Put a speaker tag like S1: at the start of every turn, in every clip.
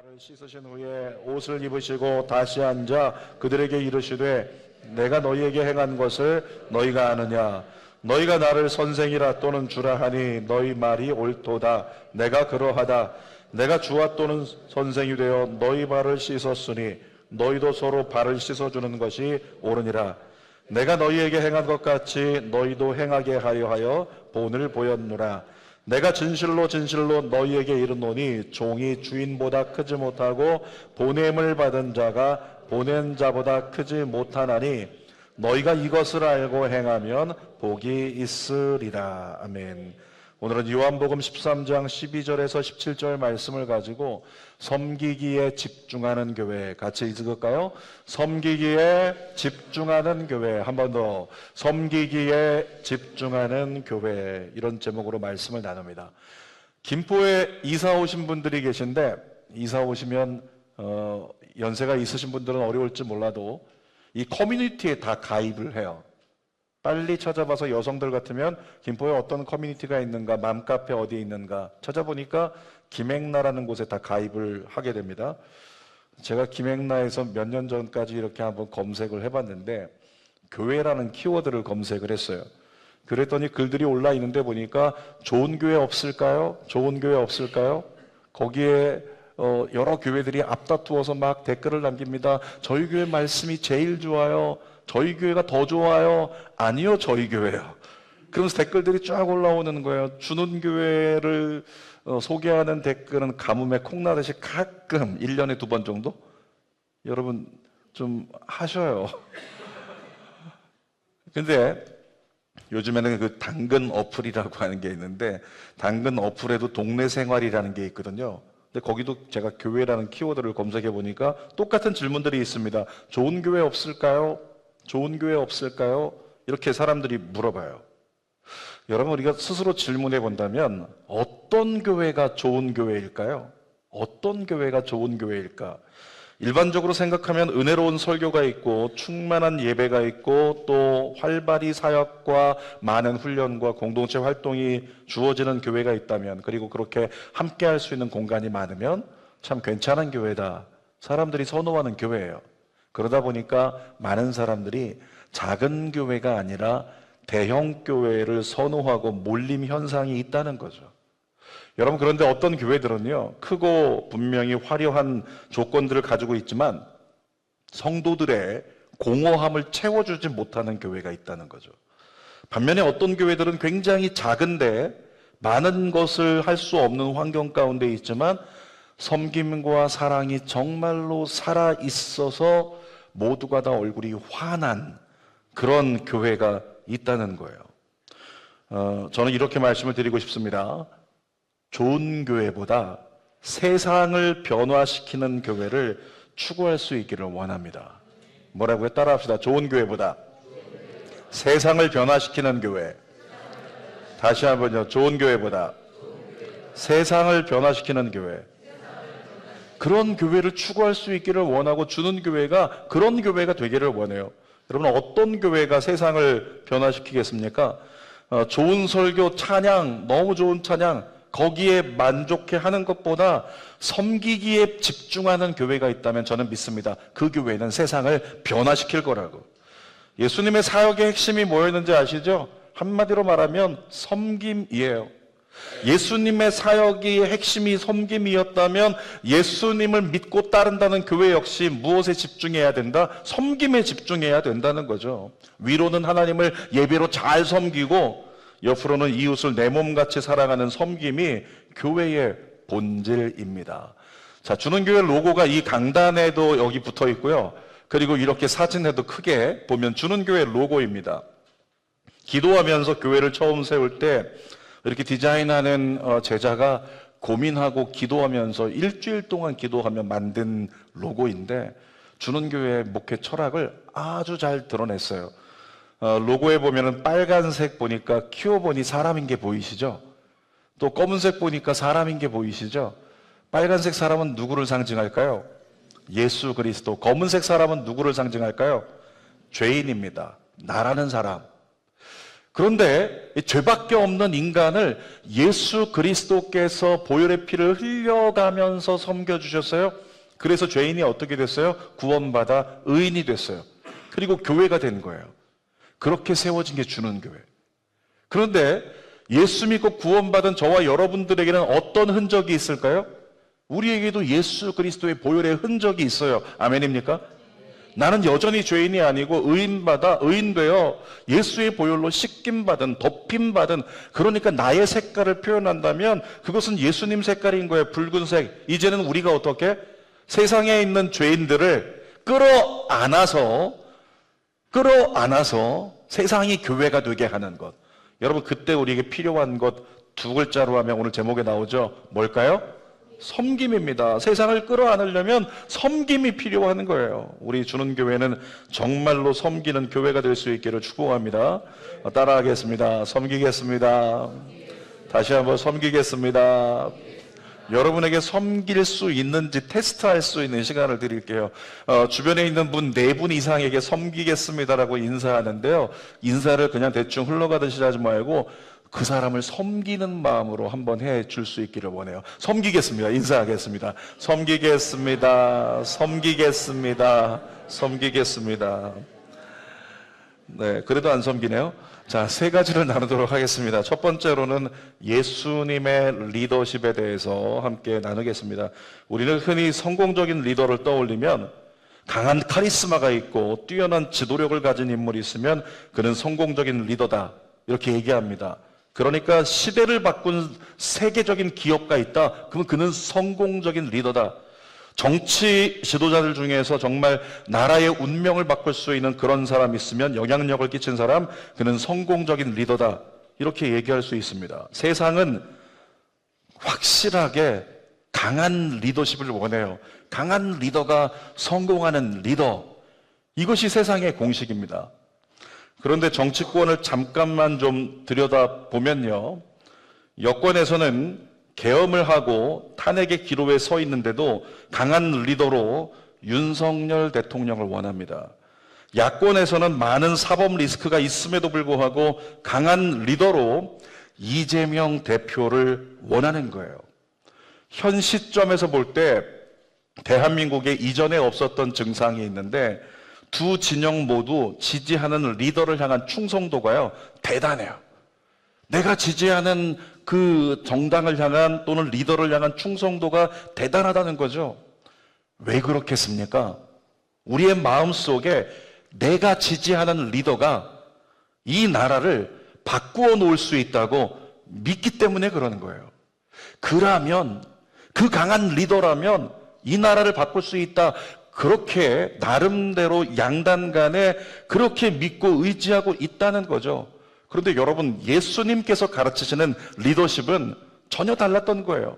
S1: 발을 씻으신 후에 옷을 입으시고 다시 앉아 그들에게 이르시되 내가 너희에게 행한 것을 너희가 아느냐. 너희가 나를 선생이라 또는 주라 하니 너희 말이 옳도다. 내가 그러하다. 내가 주와 또는 선생이 되어 너희 발을 씻었으니 너희도 서로 발을 씻어주는 것이 옳으니라. 내가 너희에게 행한 것 같이 너희도 행하게 하여 본을 보였노라. 내가 진실로 진실로 너희에게 이르노니 종이 주인보다 크지 못하고 보냄을 받은 자가 보낸 자보다 크지 못하나니 너희가 이것을 알고 행하면 복이 있으리라. 아멘. 오늘은 요한복음 13장 12절에서 17절 말씀을 가지고 섬기기에 집중하는 교회 같이 읽을까요? 섬기기에 집중하는 교회. 한 번 더. 섬기기에 집중하는 교회. 이런 제목으로 말씀을 나눕니다. 김포에 이사 오신 분들이 계신데 이사 오시면 연세가 있으신 분들은 어려울지 몰라도 이 커뮤니티에 다 가입을 해요. 빨리 찾아봐서 여성들 같으면 김포에 어떤 커뮤니티가 있는가, 맘카페 어디에 있는가 찾아보니까 김행나라는 곳에 다 가입을 하게 됩니다. 제가 김행나에서 몇 년 전까지 이렇게 한번 검색을 해봤는데 교회라는 키워드를 검색을 했어요. 그랬더니 글들이 올라 있는데 보니까 좋은 교회 없을까요? 좋은 교회 없을까요? 거기에 여러 교회들이 앞다투어서 막 댓글을 남깁니다. 저희 교회 말씀이 제일 좋아요. 저희 교회가 더 좋아요. 아니요, 저희 교회요. 그러면서 댓글들이 쫙 올라오는 거예요. 주는 교회를 소개하는 댓글은 가뭄에 콩나듯이 가끔 1년에 2번 정도? 여러분 좀 하셔요. 근데 요즘에는 그 당근 어플이라고 하는 게 있는데 당근 어플에도 동네 생활이라는 게 있거든요. 근데 거기도 제가 교회라는 키워드를 검색해 보니까 똑같은 질문들이 있습니다. 좋은 교회 없을까요? 좋은 교회 없을까요? 이렇게 사람들이 물어봐요. 여러분, 우리가 스스로 질문해 본다면 어떤 교회가 좋은 교회일까요? 어떤 교회가 좋은 교회일까? 일반적으로 생각하면 은혜로운 설교가 있고 충만한 예배가 있고 또 활발히 사역과 많은 훈련과 공동체 활동이 주어지는 교회가 있다면, 그리고 그렇게 함께 할 수 있는 공간이 많으면 참 괜찮은 교회다. 사람들이 선호하는 교회예요. 그러다 보니까 많은 사람들이 작은 교회가 아니라 대형 교회를 선호하고 몰림 현상이 있다는 거죠. 여러분, 그런데 어떤 교회들은요, 크고 분명히 화려한 조건들을 가지고 있지만 성도들의 공허함을 채워주지 못하는 교회가 있다는 거죠. 반면에 어떤 교회들은 굉장히 작은데 많은 것을 할 수 없는 환경 가운데 있지만 섬김과 사랑이 정말로 살아있어서 모두가 다 얼굴이 환한 그런 교회가 있다는 거예요. 저는 이렇게 말씀을 드리고 싶습니다. 좋은 교회보다 세상을 변화시키는 교회를 추구할 수 있기를 원합니다. 뭐라고요? 따라합시다. 좋은 교회보다 세상을 변화시키는 교회. 다시 한번요. 좋은 교회보다 세상을 변화시키는 교회. 그런 교회를 추구할 수 있기를 원하고 주는 교회가 그런 교회가 되기를 원해요. 여러분, 어떤 교회가 세상을 변화시키겠습니까? 좋은 설교, 찬양, 너무 좋은 찬양, 거기에 만족해 하는 것보다 섬기기에 집중하는 교회가 있다면 저는 믿습니다. 그 교회는 세상을 변화시킬 거라고. 예수님의 사역의 핵심이 뭐였는지 아시죠? 한마디로 말하면 섬김이에요. 예수님의 사역의 핵심이 섬김이었다면 예수님을 믿고 따른다는 교회 역시 무엇에 집중해야 된다? 섬김에 집중해야 된다는 거죠. 위로는 하나님을 예배로 잘 섬기고 옆으로는 이웃을 내 몸같이 사랑하는 섬김이 교회의 본질입니다. 자, 주는 교회 로고가 이 강단에도 여기 붙어 있고요. 그리고 이렇게 사진에도 크게 보면 주는 교회 로고입니다. 기도하면서 교회를 처음 세울 때 이렇게 디자인하는 제자가 고민하고 기도하면서 일주일 동안 기도하며 만든 로고인데 주는 교회의 목회 철학을 아주 잘 드러냈어요. 로고에 보면은 빨간색 보니까 키워보니 사람인 게 보이시죠? 또 검은색 보니까 사람인 게 보이시죠? 빨간색 사람은 누구를 상징할까요? 예수 그리스도. 검은색 사람은 누구를 상징할까요? 죄인입니다. 나라는 사람. 그런데 이 죄밖에 없는 인간을 예수 그리스도께서 보혈의 피를 흘려가면서 섬겨주셨어요. 그래서 죄인이 어떻게 됐어요? 구원받아 의인이 됐어요. 그리고 교회가 된 거예요. 그렇게 세워진 게 주는 교회. 그런데 예수 믿고 구원받은 저와 여러분들에게는 어떤 흔적이 있을까요? 우리에게도 예수 그리스도의 보혈의 흔적이 있어요. 아멘입니까? 나는 여전히 죄인이 아니고 의인되어 예수의 보혈로 씻김받은, 덮임받은, 그러니까 나의 색깔을 표현한다면 그것은 예수님 색깔인 거예요. 붉은색. 이제는 우리가 어떻게? 세상에 있는 죄인들을 끌어안아서 세상이 교회가 되게 하는 것. 여러분, 그때 우리에게 필요한 것 두 글자로 하면 오늘 제목에 나오죠. 뭘까요? 섬김입니다. 세상을 끌어안으려면 섬김이 필요한 거예요. 우리 주는 교회는 정말로 섬기는 교회가 될 수 있기를 축복합니다. 따라하겠습니다. 섬기겠습니다. 다시 한번 섬기겠습니다. 여러분에게 섬길 수 있는지 테스트할 수 있는 시간을 드릴게요. 주변에 있는 분 4분 이상에게 섬기겠습니다라고 인사하는데요. 인사를 그냥 대충 흘러가듯이 하지 말고 그 사람을 섬기는 마음으로 한번 해줄 수 있기를 원해요. 섬기겠습니다. 인사하겠습니다. 섬기겠습니다. 섬기겠습니다. 섬기겠습니다. 네, 그래도 안 섬기네요. 자, 3가지를 나누도록 하겠습니다. 첫 번째로는 예수님의 리더십에 대해서 함께 나누겠습니다. 우리는 흔히 성공적인 리더를 떠올리면 강한 카리스마가 있고 뛰어난 지도력을 가진 인물이 있으면 그는 성공적인 리더다, 이렇게 얘기합니다. 그러니까 시대를 바꾼 세계적인 기업가 있다, 그러면 그는 성공적인 리더다. 정치 지도자들 중에서 정말 나라의 운명을 바꿀 수 있는 그런 사람이 있으면, 영향력을 끼친 사람, 그는 성공적인 리더다, 이렇게 얘기할 수 있습니다. 세상은 확실하게 강한 리더십을 원해요. 강한 리더가 성공하는 리더, 이것이 세상의 공식입니다. 그런데 정치권을 잠깐만 좀 들여다보면요, 여권에서는 계엄을 하고 탄핵의 기로에 서 있는데도 강한 리더로 윤석열 대통령을 원합니다. 야권에서는 많은 사법 리스크가 있음에도 불구하고 강한 리더로 이재명 대표를 원하는 거예요. 현 시점에서 볼 때 대한민국에 이전에 없었던 증상이 있는데, 두 진영 모두 지지하는 리더를 향한 충성도가요, 대단해요. 내가 지지하는 그 정당을 향한 또는 리더를 향한 충성도가 대단하다는 거죠. 왜 그렇겠습니까? 우리의 마음속에 내가 지지하는 리더가 이 나라를 바꾸어 놓을 수 있다고 믿기 때문에 그러는 거예요. 그러면, 그 강한 리더라면 이 나라를 바꿀 수 있다, 그렇게 나름대로 양단 간에 그렇게 믿고 의지하고 있다는 거죠. 그런데 여러분, 예수님께서 가르치시는 리더십은 전혀 달랐던 거예요.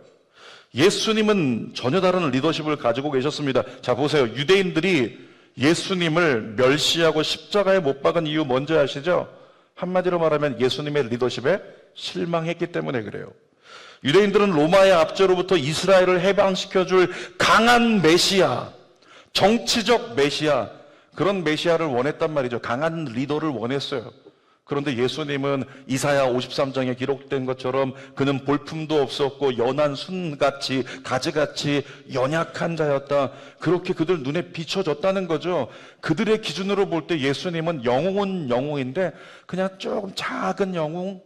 S1: 예수님은 전혀 다른 리더십을 가지고 계셨습니다. 자, 보세요. 유대인들이 예수님을 멸시하고 십자가에 못 박은 이유 뭔지 아시죠? 한마디로 말하면 예수님의 리더십에 실망했기 때문에 그래요. 유대인들은 로마의 압제로부터 이스라엘을 해방시켜줄 강한 메시아, 정치적 메시아, 그런 메시아를 원했단 말이죠. 강한 리더를 원했어요. 그런데 예수님은 이사야 53장에 기록된 것처럼 그는 볼품도 없었고 연한 순같이 가지같이 연약한 자였다, 그렇게 그들 눈에 비춰졌다는 거죠. 그들의 기준으로 볼 때 예수님은 영웅은 영웅인데 그냥 조금 작은 영웅,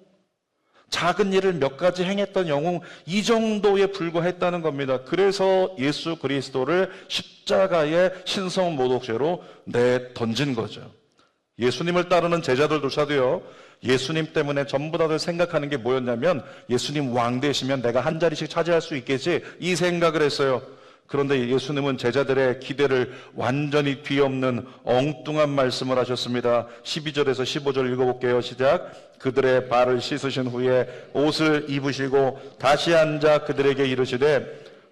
S1: 작은 일을 몇 가지 행했던 영웅, 이 정도에 불과했다는 겁니다. 그래서 예수 그리스도를 십자가의 신성모독죄로 내던진 거죠. 예수님을 따르는 제자들조차도요, 예수님 때문에 전부 다들 생각하는 게 뭐였냐면, 예수님 왕 되시면 내가 한 자리씩 차지할 수 있겠지, 이 생각을 했어요. 그런데 예수님은 제자들의 기대를 완전히 뒤엎는 엉뚱한 말씀을 하셨습니다. 12절에서 15절 읽어볼게요. 시작. 그들의 발을 씻으신 후에 옷을 입으시고 다시 앉아 그들에게 이르시되,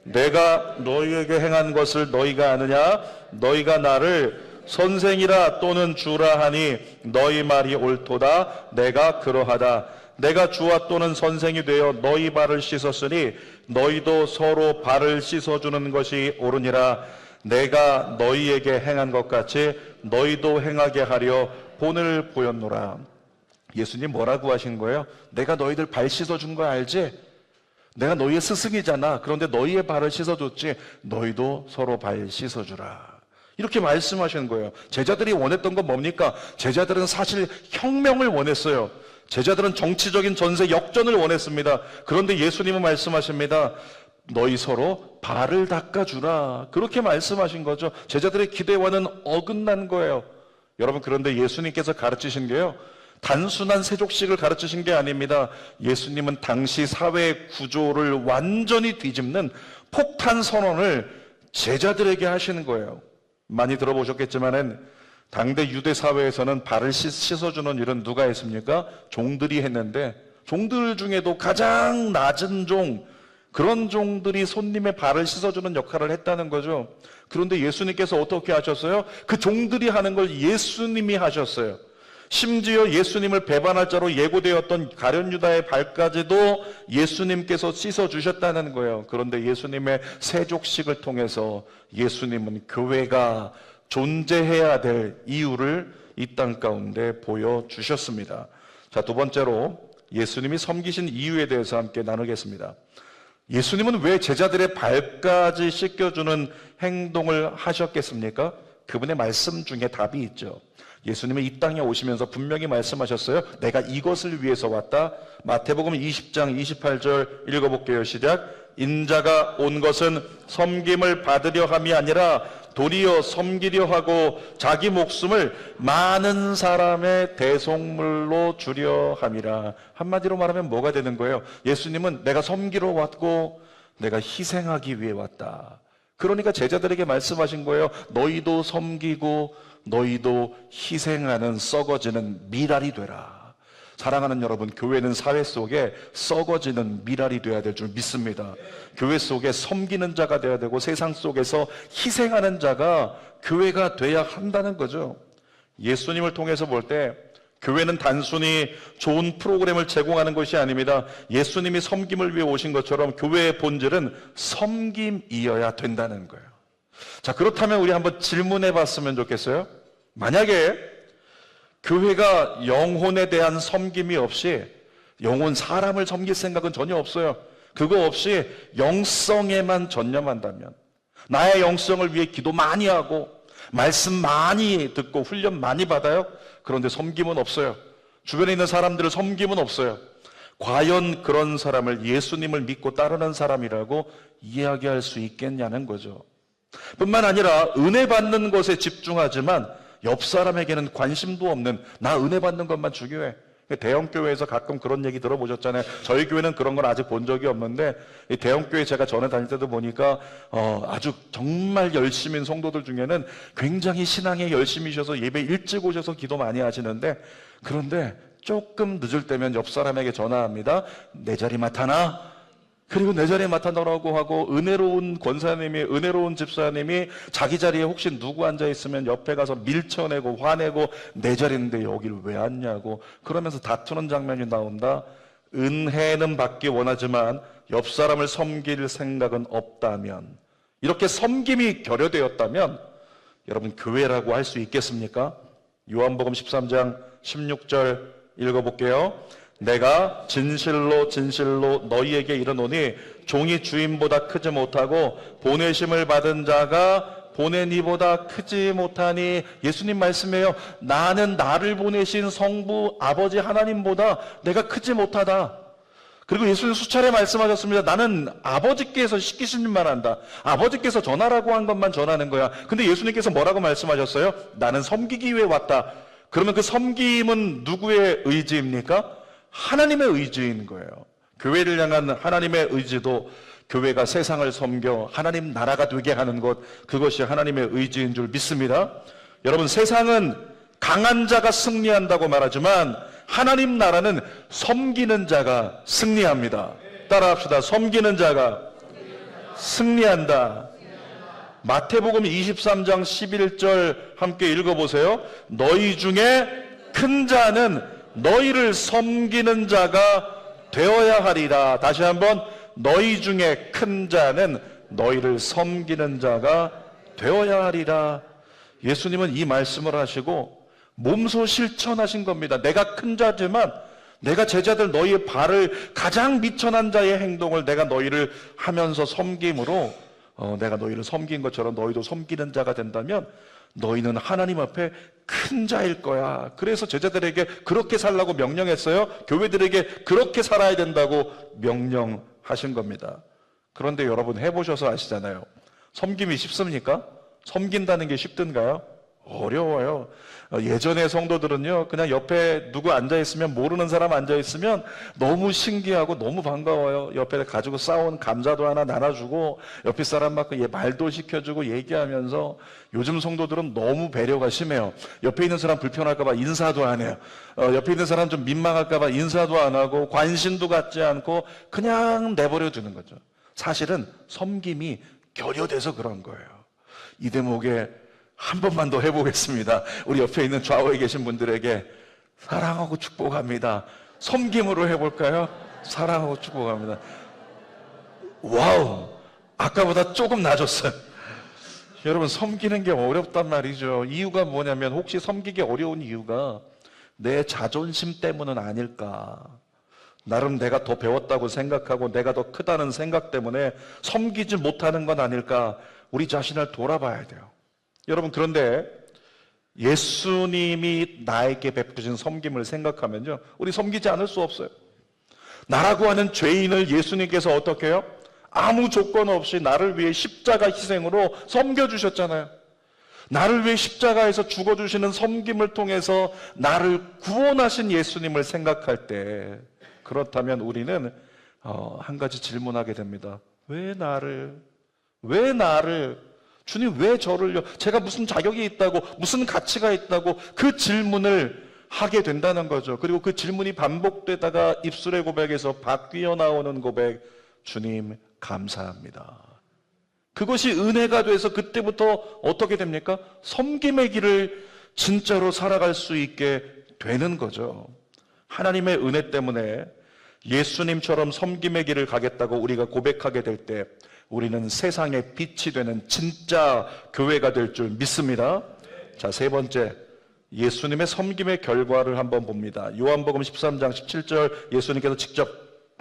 S1: 내가 너희에게 행한 것을 너희가 아느냐? 너희가 나를 선생이라 또는 주라 하니 너희 말이 옳도다. 내가 그러하다. 내가 주와 또는 선생이 되어 너희 발을 씻었으니 너희도 서로 발을 씻어주는 것이 옳으니라. 내가 너희에게 행한 것 같이 너희도 행하게 하려 본을 보였노라. 예수님 뭐라고 하신 거예요? 내가 너희들 발 씻어준 거 알지? 내가 너희의 스승이잖아. 그런데 너희의 발을 씻어줬지. 너희도 서로 발 씻어주라. 이렇게 말씀하시는 거예요. 제자들이 원했던 건 뭡니까? 제자들은 사실 혁명을 원했어요. 제자들은 정치적인 전세 역전을 원했습니다. 그런데 예수님은 말씀하십니다. 너희 서로 발을 닦아주라. 그렇게 말씀하신 거죠. 제자들의 기대와는 어긋난 거예요. 여러분, 그런데 예수님께서 가르치신 게요, 단순한 세족식을 가르치신 게 아닙니다. 예수님은 당시 사회 구조를 완전히 뒤집는 폭탄 선언을 제자들에게 하시는 거예요. 많이 들어보셨겠지만은 당대 유대 사회에서는 발을 씻어주는 일은 누가 했습니까? 종들이 했는데, 종들 중에도 가장 낮은 종, 그런 종들이 손님의 발을 씻어주는 역할을 했다는 거죠. 그런데 예수님께서 어떻게 하셨어요? 그 종들이 하는 걸 예수님이 하셨어요. 심지어 예수님을 배반할 자로 예고되었던 가룟 유다의 발까지도 예수님께서 씻어주셨다는 거예요. 그런데 예수님의 세족식을 통해서 예수님은 교회가 존재해야 될 이유를 이 땅 가운데 보여주셨습니다. 자, 두 번째로 예수님이 섬기신 이유에 대해서 함께 나누겠습니다. 예수님은 왜 제자들의 발까지 씻겨주는 행동을 하셨겠습니까? 그분의 말씀 중에 답이 있죠. 예수님이 이 땅에 오시면서 분명히 말씀하셨어요. 내가 이것을 위해서 왔다. 마태복음 20장 28절 읽어볼게요. 시작. 인자가 온 것은 섬김을 받으려 함이 아니라 도리어 섬기려 하고 자기 목숨을 많은 사람의 대속물로 주려 함이라. 한마디로 말하면 뭐가 되는 거예요? 예수님은 내가 섬기러 왔고 내가 희생하기 위해 왔다. 그러니까 제자들에게 말씀하신 거예요. 너희도 섬기고 너희도 희생하는 썩어지는 미랄이 되라. 사랑하는 여러분, 교회는 사회 속에 썩어지는 미랄이 되어야 될 줄 믿습니다. 교회 속에 섬기는 자가 되어야 되고 세상 속에서 희생하는 자가 교회가 돼야 한다는 거죠. 예수님을 통해서 볼 때 교회는 단순히 좋은 프로그램을 제공하는 것이 아닙니다. 예수님이 섬김을 위해 오신 것처럼 교회의 본질은 섬김이어야 된다는 거예요. 자, 그렇다면 우리 한번 질문해 봤으면 좋겠어요. 만약에 교회가 영혼에 대한 섬김이 없이 영혼 사람을 섬길 생각은 전혀 없어요. 그거 없이 영성에만 전념한다면, 나의 영성을 위해 기도 많이 하고 말씀 많이 듣고 훈련 많이 받아요. 그런데 섬김은 없어요. 주변에 있는 사람들을 섬김은 없어요. 과연 그런 사람을 예수님을 믿고 따르는 사람이라고 이야기할 수 있겠냐는 거죠. 뿐만 아니라 은혜 받는 것에 집중하지만 옆 사람에게는 관심도 없는, 나 은혜 받는 것만 중요해. 대형교회에서 가끔 그런 얘기 들어보셨잖아요. 저희 교회는 그런 건 아직 본 적이 없는데, 이 대형교회 제가 전에 다닐 때도 보니까 아주 정말 열심인 성도들 중에는 굉장히 신앙에 열심히셔서 예배 일찍 오셔서 기도 많이 하시는데, 그런데 조금 늦을 때면 옆 사람에게 전화합니다. 내 자리 맡아나? 그리고 내 자리에 맡아놓으라고 하고, 은혜로운 권사님이, 은혜로운 집사님이 자기 자리에 혹시 누구 앉아있으면 옆에 가서 밀쳐내고 화내고 내 자리인데 여기를 왜 앉냐고 그러면서 다투는 장면이 나온다. 은혜는 받기 원하지만 옆 사람을 섬길 생각은 없다면, 이렇게 섬김이 결여되었다면 여러분 교회라고 할 수 있겠습니까? 요한복음 13장 16절 읽어볼게요. 내가 진실로 진실로 너희에게 이르노니 종이 주인보다 크지 못하고 보내심을 받은 자가 보낸 이보다 크지 못하니. 예수님 말씀이에요. 나는 나를 보내신 성부 아버지 하나님보다 내가 크지 못하다. 그리고 예수님 수차례 말씀하셨습니다. 나는 아버지께서 시키신 일만 한다. 아버지께서 전하라고 한 것만 전하는 거야. 근데 예수님께서 뭐라고 말씀하셨어요? 나는 섬기기 위해 왔다. 그러면 그 섬김은 누구의 의지입니까? 하나님의 의지인 거예요. 교회를 향한 하나님의 의지도 교회가 세상을 섬겨 하나님 나라가 되게 하는 것, 그것이 하나님의 의지인 줄 믿습니다. 여러분, 세상은 강한 자가 승리한다고 말하지만 하나님 나라는 섬기는 자가 승리합니다. 따라합시다. 섬기는 자가 승리한다. 마태복음 23장 11절 함께 읽어보세요. 너희 중에 큰 자는 너희를 섬기는 자가 되어야 하리라. 다시 한번, 너희 중에 큰 자는 너희를 섬기는 자가 되어야 하리라. 예수님은 이 말씀을 하시고 몸소 실천하신 겁니다. 내가 큰 자지만 내가 제자들 너희의 발을 가장 미천한 자의 행동을 내가 너희를 하면서 섬김으로 내가 너희를 섬긴 것처럼 너희도 섬기는 자가 된다면 너희는 하나님 앞에 큰 자일 거야. 그래서 제자들에게 그렇게 살라고 명령했어요. 교회들에게 그렇게 살아야 된다고 명령하신 겁니다. 그런데 여러분 해보셔서 아시잖아요. 섬김이 쉽습니까? 섬긴다는 게 쉽던가요? 어려워요. 예전의 성도들은요, 그냥 옆에 누구 앉아있으면, 모르는 사람 앉아있으면 너무 신기하고 너무 반가워요. 옆에 가지고 싸운 감자도 하나 나눠주고, 옆에 사람 막 말도 시켜주고 얘기하면서. 요즘 성도들은 너무 배려가 심해요. 옆에 있는 사람 불편할까봐 인사도 안 해요. 옆에 있는 사람 좀 민망할까봐 인사도 안 하고, 관심도 갖지 않고, 그냥 내버려 두는 거죠. 사실은 섬김이 결여돼서 그런 거예요. 이 대목에 한 번만 더 해보겠습니다. 우리 옆에 있는 좌우에 계신 분들에게 사랑하고 축복합니다. 섬김으로 해볼까요? 사랑하고 축복합니다. 와우! 아까보다 조금 나아졌어요. 여러분, 섬기는 게 어렵단 말이죠. 이유가 뭐냐면, 혹시 섬기기 어려운 이유가 내 자존심 때문은 아닐까? 나름 내가 더 배웠다고 생각하고 내가 더 크다는 생각 때문에 섬기지 못하는 건 아닐까? 우리 자신을 돌아봐야 돼요. 여러분, 그런데 예수님이 나에게 베푸신 섬김을 생각하면요, 우리 섬기지 않을 수 없어요. 나라고 하는 죄인을 예수님께서 어떻게 해요? 아무 조건 없이 나를 위해 십자가 희생으로 섬겨주셨잖아요. 나를 위해 십자가에서 죽어주시는 섬김을 통해서 나를 구원하신 예수님을 생각할 때, 그렇다면 우리는 한 가지 질문하게 됩니다. 왜 나를? 주님, 왜 저를요? 제가 무슨 자격이 있다고, 무슨 가치가 있다고 그 질문을 하게 된다는 거죠. 그리고 그 질문이 반복되다가 입술의 고백에서 바뀌어 나오는 고백, 주님 감사합니다. 그것이 은혜가 돼서 그때부터 어떻게 됩니까? 섬김의 길을 진짜로 살아갈 수 있게 되는 거죠. 하나님의 은혜 때문에 예수님처럼 섬김의 길을 가겠다고 우리가 고백하게 될 때 우리는 세상의 빛이 되는 진짜 교회가 될 줄 믿습니다. 자, 세 번째, 예수님의 섬김의 결과를 한번 봅니다. 요한복음 13장 17절 예수님께서 직접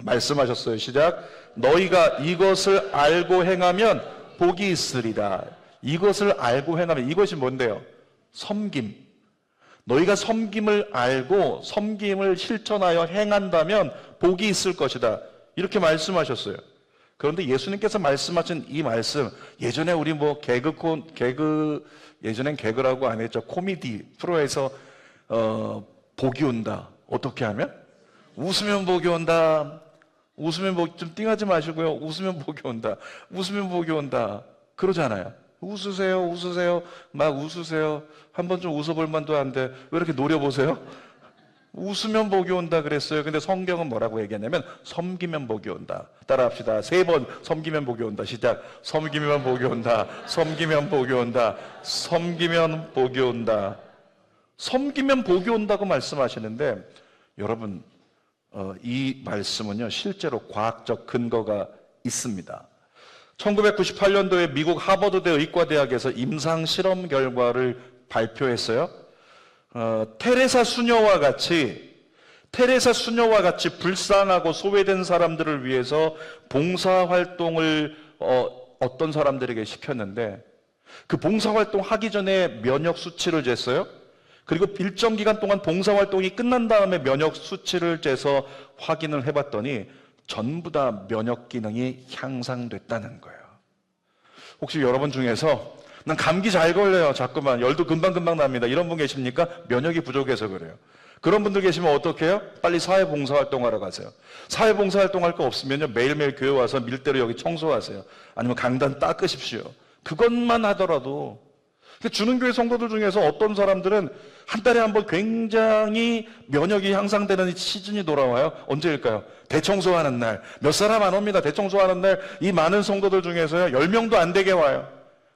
S1: 말씀하셨어요. 시작. 너희가 이것을 알고 행하면 복이 있으리라. 이것을 알고 행하면, 이것이 뭔데요? 섬김. 너희가 섬김을 알고 섬김을 실천하여 행한다면 복이 있을 것이다. 이렇게 말씀하셨어요. 그런데 예수님께서 말씀하신 이 말씀, 예전에 우리 예전엔 개그라고 안 했죠. 코미디 프로에서 복이 온다. 어떻게 하면? 웃으면 복이 온다. 좀 띵하지 마시고요. 웃으면 복이 온다. 웃으면 복이 온다. 그러잖아요. 웃으세요. 막 웃으세요. 한번 좀 웃어볼 만도 한데 왜 이렇게 노려보세요? 웃으면 복이 온다 그랬어요. 근데 성경은 뭐라고 얘기했냐면 섬기면 복이 온다. 따라합시다. 3번 섬기면 복이 온다. 시작. 섬기면 복이 온다. 섬기면 복이 온다. 섬기면 복이 온다. 섬기면 복이 온다고 말씀하시는데, 여러분, 이 말씀은요 실제로 과학적 근거가 있습니다. 1998년도에 미국 하버드대 의과대학에서 임상 실험 결과를 발표했어요. 테레사 수녀와 같이 불쌍하고 소외된 사람들을 위해서 봉사활동을 어떤 사람들에게 시켰는데, 그 봉사활동 하기 전에 면역 수치를 쟀어요. 그리고 일정 기간 동안 봉사활동이 끝난 다음에 면역 수치를 재서 확인을 해봤더니 전부 다 면역 기능이 향상됐다는 거예요. 혹시 여러분 중에서 난 감기 잘 걸려요, 자꾸만 열도 금방금방 납니다, 이런 분 계십니까? 면역이 부족해서 그래요. 그런 분들 계시면 어떻게 해요? 빨리 사회봉사활동하러 가세요. 사회봉사활동할 거 없으면요 매일매일 교회 와서 밀대로 여기 청소하세요. 아니면 강단 닦으십시오. 그것만 하더라도. 주는 교회 성도들 중에서 어떤 사람들은 한 달에 한 번 굉장히 면역이 향상되는 시즌이 돌아와요. 언제일까요? 대청소하는 날. 몇 사람 안 옵니다. 대청소하는 날 이 많은 성도들 중에서요 10명도 안 되게 와요.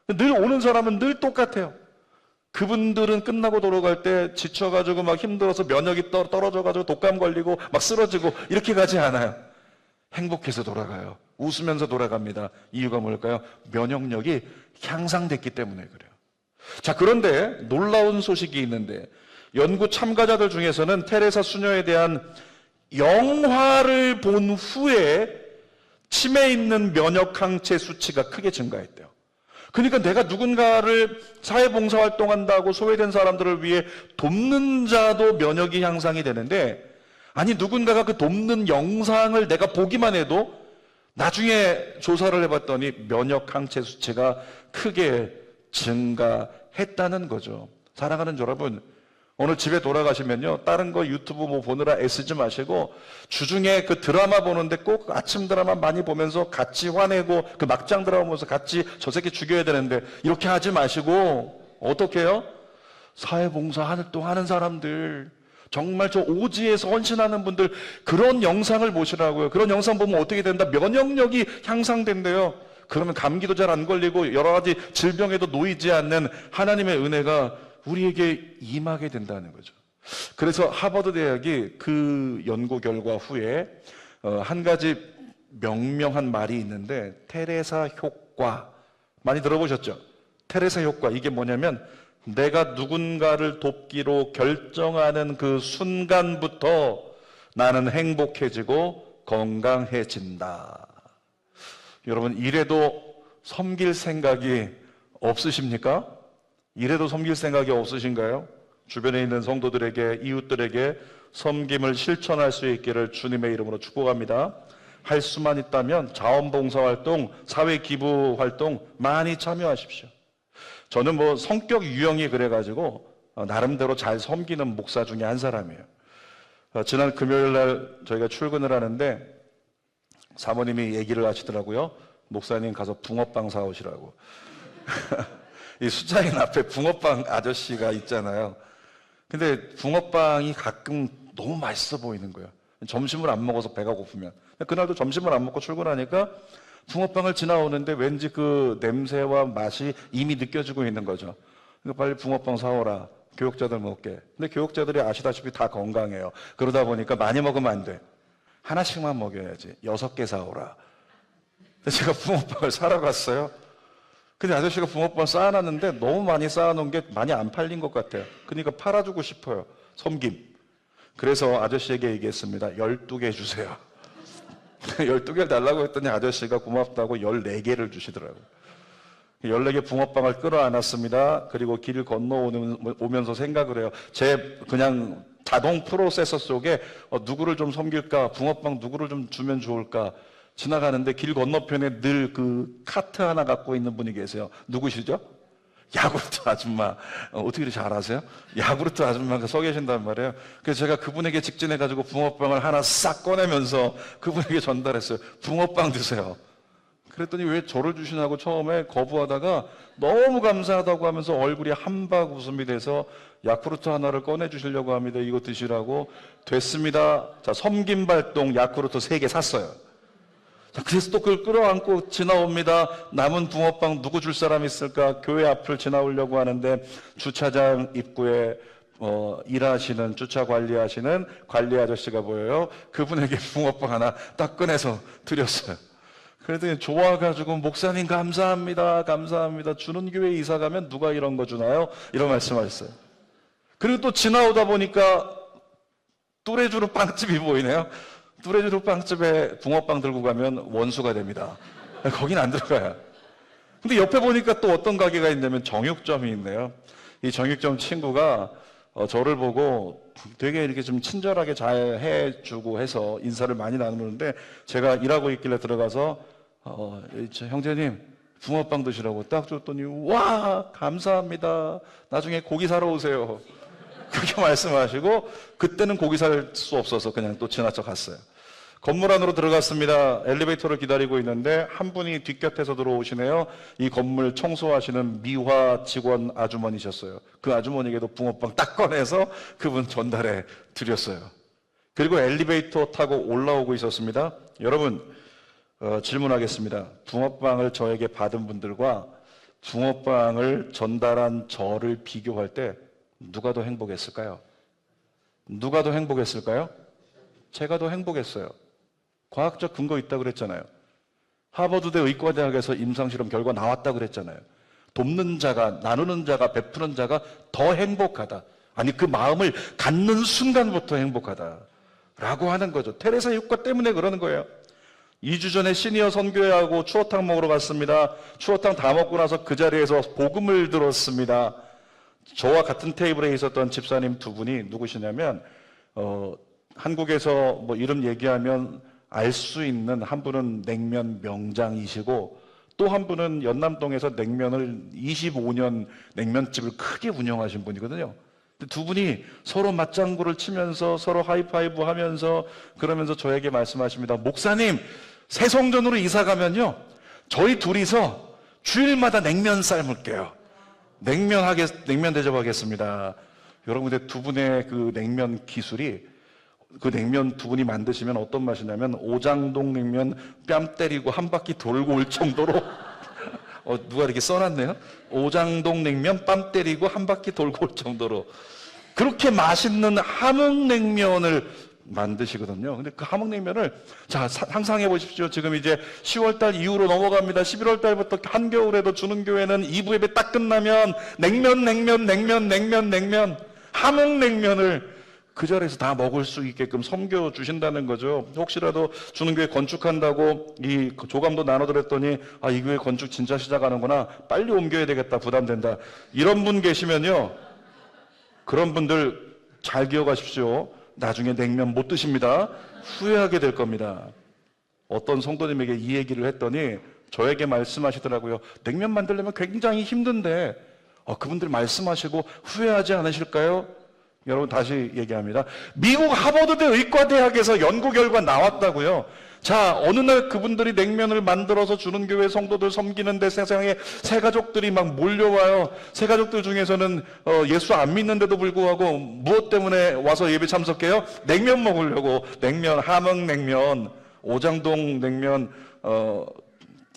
S1: 늘 오는 사람은 늘 똑같아요. 그분들은 끝나고 돌아갈 때 지쳐가지고 막 힘들어서 면역이 떨어져가지고 독감 걸리고 막 쓰러지고 이렇게 가지 않아요. 행복해서 돌아가요. 웃으면서 돌아갑니다. 이유가 뭘까요? 면역력이 향상됐기 때문에 그래요. 자, 그런데 놀라운 소식이 있는데, 연구 참가자들 중에서는 테레사 수녀에 대한 영화를 본 후에 치매 있는 면역 항체 수치가 크게 증가했대요. 그러니까 내가 누군가를 사회봉사활동한다고 소외된 사람들을 위해 돕는 자도 면역이 향상이 되는데, 아니 누군가가 그 돕는 영상을 내가 보기만 해도 나중에 조사를 해봤더니 면역 항체 수치가 크게 증가했다는 거죠. 사랑하는 여러분, 오늘 집에 돌아가시면요, 다른 거 유튜브 뭐 보느라 애쓰지 마시고 주중에 그 드라마 보는데 꼭 아침 드라마 많이 보면서 같이 화내고 그 막장 드라마 보면서 같이 저 새끼 죽여야 되는데 이렇게 하지 마시고 어떻게 해요? 사회봉사 하는 사람들, 정말 저 오지에서 헌신하는 분들, 그런 영상을 보시라고요. 그런 영상 보면 어떻게 된다? 면역력이 향상된대요. 그러면 감기도 잘 안 걸리고 여러 가지 질병에도 놓이지 않는 하나님의 은혜가 우리에게 임하게 된다는 거죠. 그래서 하버드 대학이 그 연구 결과 후에 한 가지 명명한 말이 있는데, 테레사 효과, 많이 들어보셨죠? 테레사 효과, 이게 뭐냐면 내가 누군가를 돕기로 결정하는 그 순간부터 나는 행복해지고 건강해진다. 여러분, 이래도 섬길 생각이 없으십니까? 이래도 섬길 생각이 없으신가요? 주변에 있는 성도들에게, 이웃들에게 섬김을 실천할 수 있기를 주님의 이름으로 축복합니다. 할 수만 있다면 자원봉사활동, 사회기부활동 많이 참여하십시오. 저는 뭐 성격 유형이 그래가지고 나름대로 잘 섬기는 목사 중에 한 사람이에요. 지난 금요일 날 저희가 출근을 하는데 사모님이 얘기를 하시더라고요. 목사님 가서 붕어빵 사오시라고. 이 수자인 앞에 붕어빵 아저씨가 있잖아요. 근데 붕어빵이 가끔 너무 맛있어 보이는 거예요. 점심을 안 먹어서 배가 고프면. 그날도 점심을 안 먹고 출근하니까 붕어빵을 지나오는데 왠지 그 냄새와 맛이 이미 느껴지고 있는 거죠. 그러니까 빨리 붕어빵 사오라. 교육자들 먹게. 근데 교육자들이 아시다시피 다 건강해요. 그러다 보니까 많이 먹으면 안 돼. 하나씩만 먹여야지. 6개 사오라. 근데 제가 붕어빵을 사러 갔어요. 근데 아저씨가 붕어빵 쌓아놨는데 너무 많이 쌓아놓은 게 많이 안 팔린 것 같아요. 그러니까 팔아주고 싶어요. 섬김. 그래서 아저씨에게 얘기했습니다. 12개 주세요. 12개를 달라고 했더니 아저씨가 고맙다고 14개를 주시더라고요. 14개 붕어빵을 끌어안았습니다. 그리고 길을 건너오면서 생각을 해요. 제 그냥 자동 프로세서 속에 누구를 좀 섬길까, 붕어빵 누구를 좀 주면 좋을까, 지나가는데 길 건너편에 늘 그 카트 하나 갖고 있는 분이 계세요. 누구시죠? 야구르트 아줌마. 어떻게 이렇게 잘 아세요? 야구르트 아줌마가 서 계신단 말이에요. 그래서 제가 그분에게 직진해가지고 붕어빵을 하나 싹 꺼내면서 그분에게 전달했어요. 붕어빵 드세요. 그랬더니 왜 저를 주시냐고 처음에 거부하다가 너무 감사하다고 하면서 얼굴이 한박 웃음이 돼서 야쿠르트 하나를 꺼내주시려고 합니다. 이거 드시라고. 됐습니다. 자, 섬김발동 야쿠르트 3개 샀어요. 자, 그래서 또 그걸 끌어안고 지나옵니다. 남은 붕어빵 누구 줄 사람 있을까? 교회 앞을 지나오려고 하는데 주차장 입구에 일하시는, 주차 관리하시는 관리 아저씨가 보여요. 그분에게 붕어빵 하나 딱 꺼내서 드렸어요. 그랬더니 좋아가지고 목사님 감사합니다. 감사합니다. 주는 교회 이사 가면 누가 이런 거 주나요? 이런 말씀하셨어요. 그리고 또 지나오다 보니까 뚜레쥬르 빵집이 보이네요. 뚜레쥬르 빵집에 붕어빵 들고 가면 원수가 됩니다. 거긴 안 들어가요. 근데 옆에 보니까 또 어떤 가게가 있냐면 정육점이 있네요. 이 정육점 친구가 저를 보고 되게 이렇게 좀 친절하게 잘 해주고 해서 인사를 많이 나누는데, 제가 일하고 있길래 들어가서 형제님 붕어빵 드시라고 딱 줬더니 와 감사합니다. 나중에 고기 사러 오세요. 그렇게 말씀하시고 그때는 고기 살 수 없어서 그냥 또 지나쳐 갔어요. 건물 안으로 들어갔습니다. 엘리베이터를 기다리고 있는데 한 분이 뒷곁에서 들어오시네요. 이 건물 청소하시는 미화 직원 아주머니셨어요. 그 아주머니에게도 붕어빵 딱 꺼내서 그분 전달해 드렸어요. 그리고 엘리베이터 타고 올라오고 있었습니다. 여러분 질문하겠습니다. 붕어빵을 저에게 받은 분들과 붕어빵을 전달한 저를 비교할 때 누가 더 행복했을까요? 누가 더 행복했을까요? 제가 더 행복했어요. 과학적 근거 있다고 그랬잖아요. 하버드대 의과대학에서 임상실험 결과 나왔다고 그랬잖아요. 돕는 자가, 나누는 자가, 베푸는 자가 더 행복하다. 아니 그 마음을 갖는 순간부터 행복하다라고 하는 거죠. 테레사 효과 때문에 그러는 거예요. 2주 전에 시니어 선교회하고 추어탕 먹으러 갔습니다. 추어탕 다 먹고 나서 그 자리에서 복음을 들었습니다. 저와 같은 테이블에 있었던 집사님 두 분이 누구시냐면 한국에서 뭐 이름 얘기하면 알 수 있는 한 분은 냉면 명장이시고 또 한 분은 연남동에서 냉면을 25년 냉면집을 크게 운영하신 분이거든요. 두 분이 서로 맞장구를 치면서 서로 하이파이브 하면서 그러면서 저에게 말씀하십니다. 목사님, 새성전으로 이사 가면요, 저희 둘이서 주일마다 냉면 삶을게요. 냉면 대접하겠습니다. 여러분, 근데 두 분의 그 냉면 기술이, 그 냉면 두 분이 만드시면 어떤 맛이냐면 오장동 냉면 뺨 때리고 한 바퀴 돌고 올 정도로 누가 이렇게 써놨네요. 오장동 냉면 뺨 때리고 한 바퀴 돌고 올 정도로 그렇게 맛있는 함흥냉면을 만드시거든요. 근데 그 함흥냉면을 자 상상해 보십시오. 지금 이제 10월달 이후로 넘어갑니다. 11월달부터 한겨울에도 주는 교회는 2부 예배 딱 끝나면 냉면 함흥냉면을 그 자리에서 다 먹을 수 있게끔 섬겨 주신다는 거죠. 혹시라도 주는 교회 건축한다고 이 조감도 나눠드렸더니 이 교회 건축 진짜 시작하는구나, 빨리 옮겨야 되겠다, 부담된다, 이런 분 계시면요, 그런 분들 잘 기억하십시오. 나중에 냉면 못 드십니다. 후회하게 될 겁니다. 어떤 성도님에게 이 얘기를 했더니 저에게 말씀하시더라고요. 냉면 만들려면 굉장히 힘든데 그분들 말씀하시고 후회하지 않으실까요? 여러분 다시 얘기합니다. 미국 하버드대 의과대학에서 연구 결과 나왔다고요. 자, 어느 날 그분들이 냉면을 만들어서 주는 교회 성도들 섬기는데 세상에 새가족들이 막 몰려와요. 새가족들 중에서는 예수 안 믿는데도 불구하고 무엇 때문에 와서 예배 참석해요? 냉면 먹으려고. 냉면, 함흥냉면, 오장동 냉면,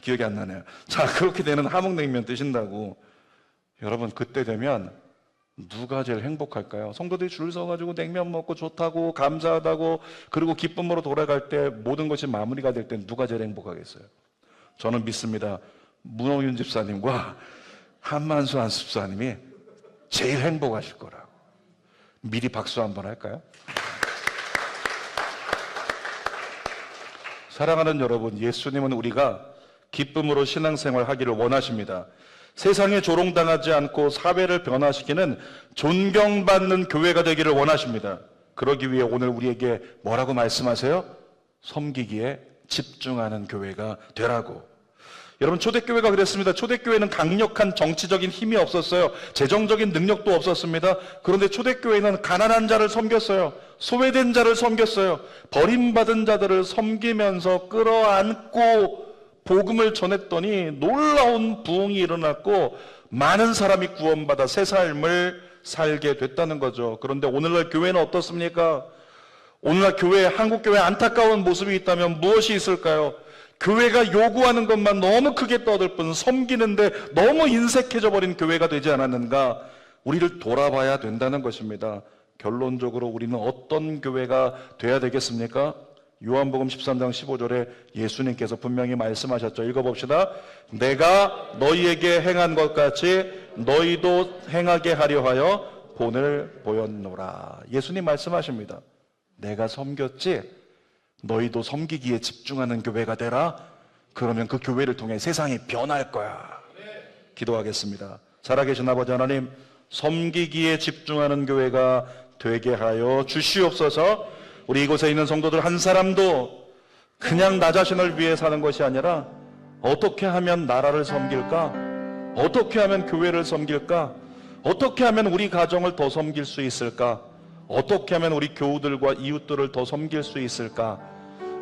S1: 기억이 안 나네요. 자, 그렇게 되는 함흥냉면 드신다고. 여러분, 그때 되면 누가 제일 행복할까요? 성도들이 줄 서가지고 냉면 먹고 좋다고 감사하다고 그리고 기쁨으로 돌아갈 때 모든 것이 마무리가 될 때 누가 제일 행복하겠어요? 저는 믿습니다. 문홍윤 집사님과 한만수 안습사님이 제일 행복하실 거라고. 미리 박수 한번 할까요? 사랑하는 여러분, 예수님은 우리가 기쁨으로 신앙생활 하기를 원하십니다. 세상에 조롱당하지 않고 사회를 변화시키는 존경받는 교회가 되기를 원하십니다. 그러기 위해 오늘 우리에게 뭐라고 말씀하세요? 섬기기에 집중하는 교회가 되라고. 여러분, 초대교회가 그랬습니다. 초대교회는 강력한 정치적인 힘이 없었어요. 재정적인 능력도 없었습니다. 그런데 초대교회는 가난한 자를 섬겼어요. 소외된 자를 섬겼어요. 버림받은 자들을 섬기면서 끌어안고 복음을 전했더니 놀라운 부흥이 일어났고 많은 사람이 구원받아 새 삶을 살게 됐다는 거죠. 그런데 오늘날 교회는 어떻습니까? 오늘날 교회, 한국교회 안타까운 모습이 있다면 무엇이 있을까요? 교회가 요구하는 것만 너무 크게 떠들 뿐 섬기는데 너무 인색해져 버린 교회가 되지 않았는가? 우리를 돌아봐야 된다는 것입니다. 결론적으로 우리는 어떤 교회가 돼야 되겠습니까? 요한복음 13장 15절에 예수님께서 분명히 말씀하셨죠. 읽어봅시다. 내가 너희에게 행한 것 같이 너희도 행하게 하려 하여 본을 보였노라. 예수님 말씀하십니다. 내가 섬겼지? 너희도 섬기기에 집중하는 교회가 되라. 그러면 그 교회를 통해 세상이 변할 거야. 기도하겠습니다. 살아계신 아버지 하나님, 섬기기에 집중하는 교회가 되게 하여 주시옵소서. 우리 이곳에 있는 성도들 한 사람도 그냥 나 자신을 위해 사는 것이 아니라 어떻게 하면 나라를 섬길까? 어떻게 하면 교회를 섬길까? 어떻게 하면 우리 가정을 더 섬길 수 있을까? 어떻게 하면 우리 교우들과 이웃들을 더 섬길 수 있을까?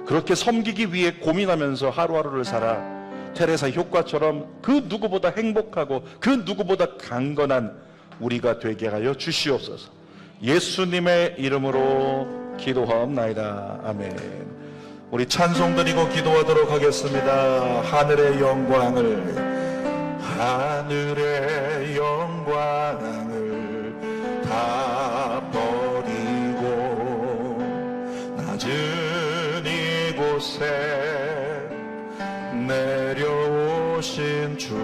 S1: 그렇게 섬기기 위해 고민하면서 하루하루를 살아 테레사 효과처럼 그 누구보다 행복하고 그 누구보다 강건한 우리가 되게 하여 주시옵소서. 예수님의 이름으로 기도하옵나이다. 아멘. 우리 찬송 드리고 기도하도록 하겠습니다. 하늘의 영광을 다 버리고 낮은 이곳에 내려오신 주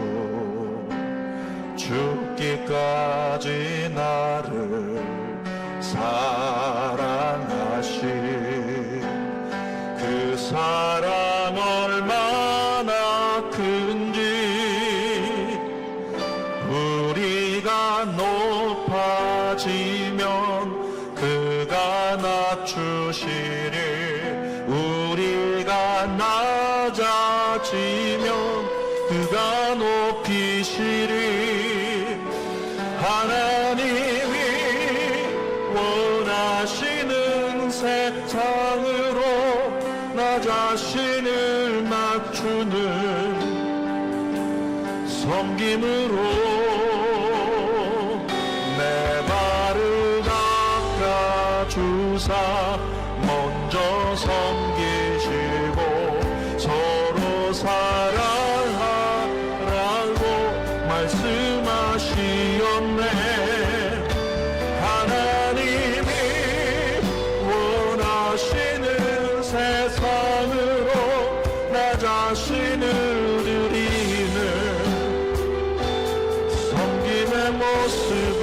S1: 죽기까지 나를 사랑하신 그 사랑 얼마나 큰지 우리가 높아지면 그가 낮추시리 우리가 낮아지면 그가 높이시리 하나님이 원하시는 세상으로 나 자신을 낮추는 섬김으로 내 발을 닦아주사 먼저 섬기시고 서로 사랑하라고 말씀하시었네 하나님이 원하시는 세상으로 나 자신을 드리는 섬김의 모습